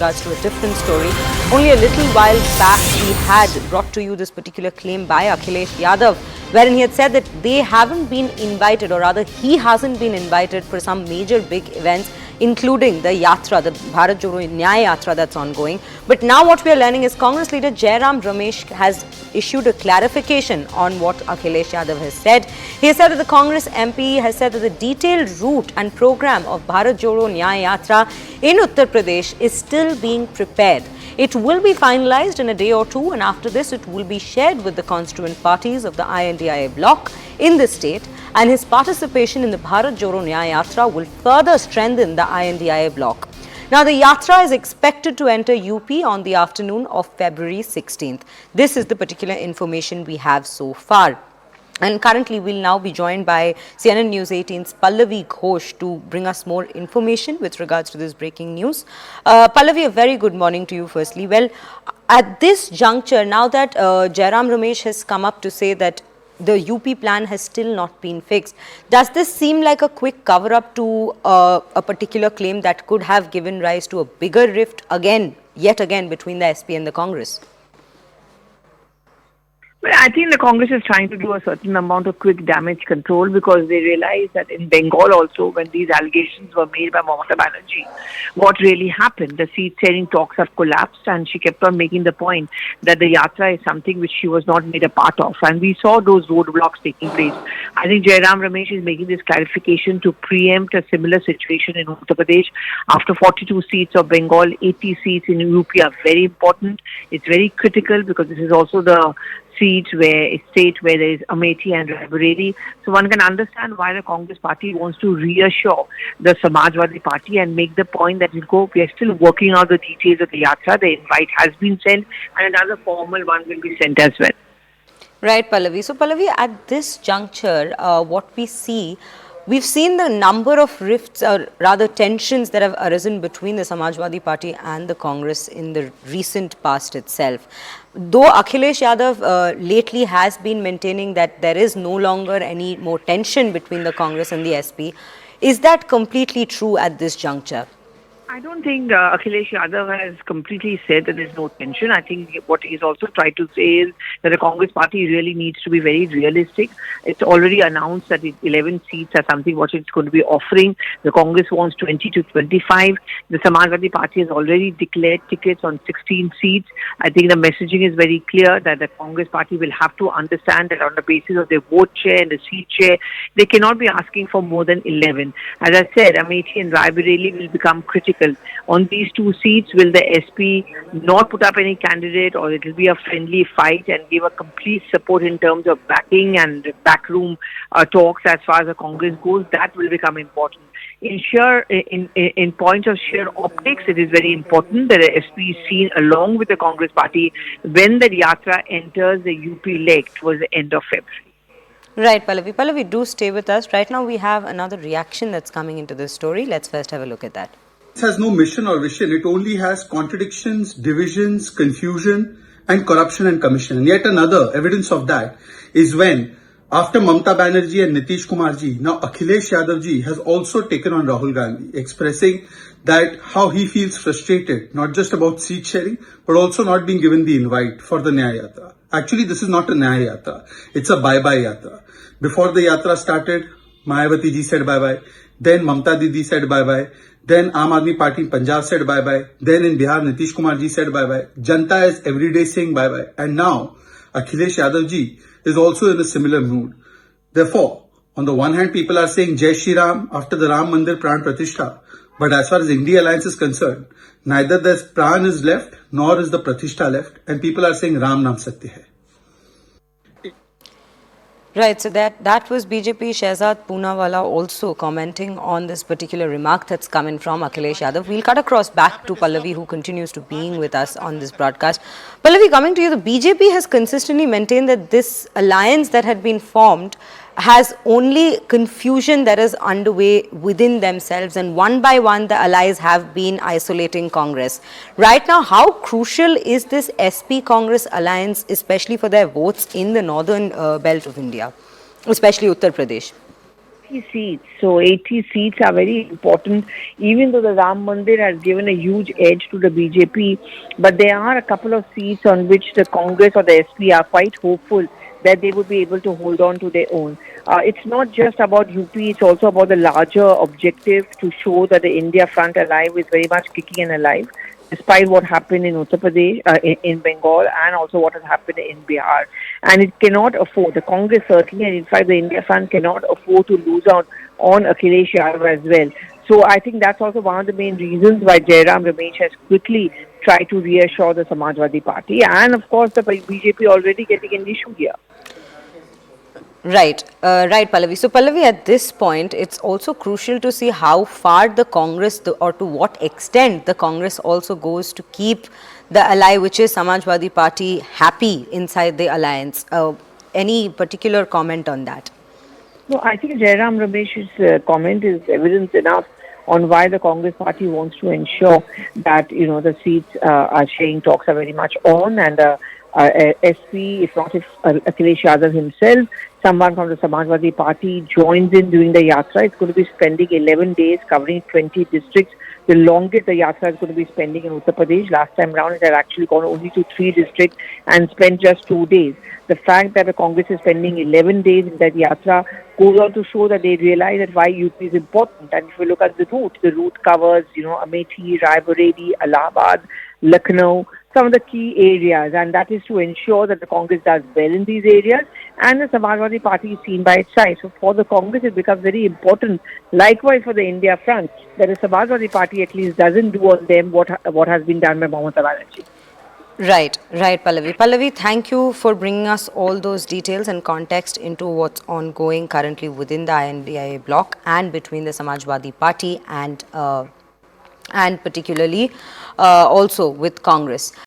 regards to a different story. Only a little while back, we had brought to you this particular claim by Akhilesh Yadav, wherein he had said that they haven't been invited, or rather he hasn't been invited for some major big events, including the yatra, the Bharat Joro Nyaya Yatra that's ongoing. But now what we are learning is Congress leader Jairam Ramesh has issued a clarification on what Akhilesh Yadav has said. He has said that the Congress MP has said that the detailed route and program of Bharat Joro Nyaya Yatra in Uttar Pradesh is still being prepared. It will be finalized in a day or two, and after this it will be shared with the constituent parties of the I.N.D.I.A Bloc in the state, and his participation in the Bharat Joro Nyaya Yatra will further strengthen the I.N.D.I.A Bloc. Now, the yatra is expected to enter UP on the afternoon of February 16th. This is the particular information we have so far. And currently, we'll now be joined by CNN News 18's Pallavi Ghosh to bring us more information with regards to this breaking news. Pallavi, a very good morning to you firstly. Well, at this juncture, now that Jairam Ramesh has come up to say that the UP plan has still not been fixed, does this seem like a quick cover-up to a particular claim that could have given rise to a bigger rift yet again between the SP and the Congress? Well, I think the Congress is trying to do a certain amount of quick damage control, because they realize that in Bengal also, when these allegations were made by Mamata Banerjee, what really happened, the seat-sharing talks have collapsed, and she kept on making the point that the yatra is something which she was not made a part of, and we saw those roadblocks taking place. I think Jairam Ramesh is making this clarification to preempt a similar situation in Uttar Pradesh. After 42 seats of Bengal, 80 seats in UP are very important. It's very critical, because this is also the state where there is Amethi and Raebareli. So one can understand why the Congress party wants to reassure the Samajwadi party and make the point that we are still working out the details of the yatra. The invite has been sent, and another formal one will be sent as well. Right, Pallavi. So, Pallavi, at this juncture, what we see, we've seen the number of rifts, or rather tensions, that have arisen between the Samajwadi Party and the Congress in the recent past itself. Though Akhilesh Yadav lately has been maintaining that there is no longer any more tension between the Congress and the SP, is that completely true at this juncture? I don't think Akhilesh Yadav has completely said that there's no tension. I think what he's also tried to say is that the Congress party really needs to be very realistic. It's already announced that 11 seats are something what it's going to be offering. The Congress wants 20 to 25. The Samajwadi party has already declared tickets on 16 seats. I think the messaging is very clear that the Congress party will have to understand that on the basis of their vote share and the seat share, they cannot be asking for more than 11. As I said, Amethi and Raebareli will become critical. On these two seats, will the SP not put up any candidate, or it will be a friendly fight and give a complete support in terms of backing and backroom talks as far as the Congress goes? That will become important. In point of sheer optics, it is very important that the SP is seen along with the Congress party when the yatra enters the UP leg towards the end of February. Right, Pallavi. Pallavi, do stay with us. Right now we have another reaction that's coming into this story. Let's first have a look at that. It has no mission or vision. It only has contradictions, divisions, confusion, and corruption and commission. And yet another evidence of that is when, after Mamata Banerjee and Nitish Kumar ji, now Akhilesh Yadav ji has also taken on Rahul Gandhi, expressing that how he feels frustrated, not just about seat sharing, but also not being given the invite for the Nyaya Yatra. Actually, this is not a Nyaya Yatra. It's a bye-bye Yatra. Before the Yatra started, Mayawati ji said bye-bye. Then Mamata Didi said bye-bye. Then Aam Aadmi Party in Punjab said bye-bye. Then in Bihar, Nitish Kumar ji said bye-bye. Janta is every day saying bye-bye. And now, Akhilesh Yadav ji is also in a similar mood. Therefore, on the one hand, people are saying Jai Shri Ram after the Ram Mandir Pran Pratishtha. But as far as India Alliance is concerned, neither the Pran is left, nor is the Pratishtha left. And people are saying Ram Naam Satya Hai. Right, so that was BJP Shehzad Poonawalla also commenting on this particular remark that's coming from Akhilesh Yadav. We'll cut across back to Pallavi, who continues to being with us on this broadcast. Pallavi, coming to you, the BJP has consistently maintained that this alliance that had been formed has only confusion that is underway within themselves, and one by one the allies have been isolating Congress. Right now, how crucial is this SP-Congress alliance, especially for their votes in the northern belt of India, especially Uttar Pradesh? 80 seats. So 80 seats are very important, even though the Ram Mandir has given a huge edge to the BJP. But there are a couple of seats on which the Congress or the SP are quite hopeful that they would be able to hold on to their own. It's not just about UP, it's also about the larger objective to show that the India Front Alive is very much kicking and alive, despite what happened in Uttar Pradesh, in Bengal, and also what has happened in Bihar. And it cannot afford, the Congress certainly, and in fact the India Front cannot afford to lose out on Akhilesh Yadav as well. So I think that's also one of the main reasons why Jairam Ramesh has quickly tried to reassure the Samajwadi Party, and of course the BJP already getting an issue here. Right, right, Pallavi. So, Pallavi, at this point, it's also crucial to see how far the Congress, or to what extent the Congress also goes to keep the ally, which is Samajwadi Party, happy inside the alliance. Any particular comment on that? No, I think Jairam Ramesh's comment is evidence enough on why the Congress party wants to ensure that the seats are sharing talks are very much on, and SP, if not if Akhilesh Yadav himself, someone from the Samajwadi Party joins in during the yatra. It's going to be spending 11 days covering 20 districts. The longest the yatra is going to be spending in Uttar Pradesh. Last time round, it had actually gone only to 3 districts and spent just 2 days. The fact that the Congress is spending 11 days in that yatra goes on to show that they realize that why UP is important. And if you look at the route covers, Amethi, Raebareli, Allahabad, Lucknow, some of the key areas, and that is to ensure that the Congress does well in these areas, and the Samajwadi Party is seen by its side. So for the Congress, it becomes very important, likewise for the India Front, that the Samajwadi Party at least doesn't do on them what has been done by Mamata Banerjee. Right, right, Pallavi. Pallavi, thank you for bringing us all those details and context into what's ongoing currently within the I.N.D.I.A bloc and between the Samajwadi Party and particularly also with Congress.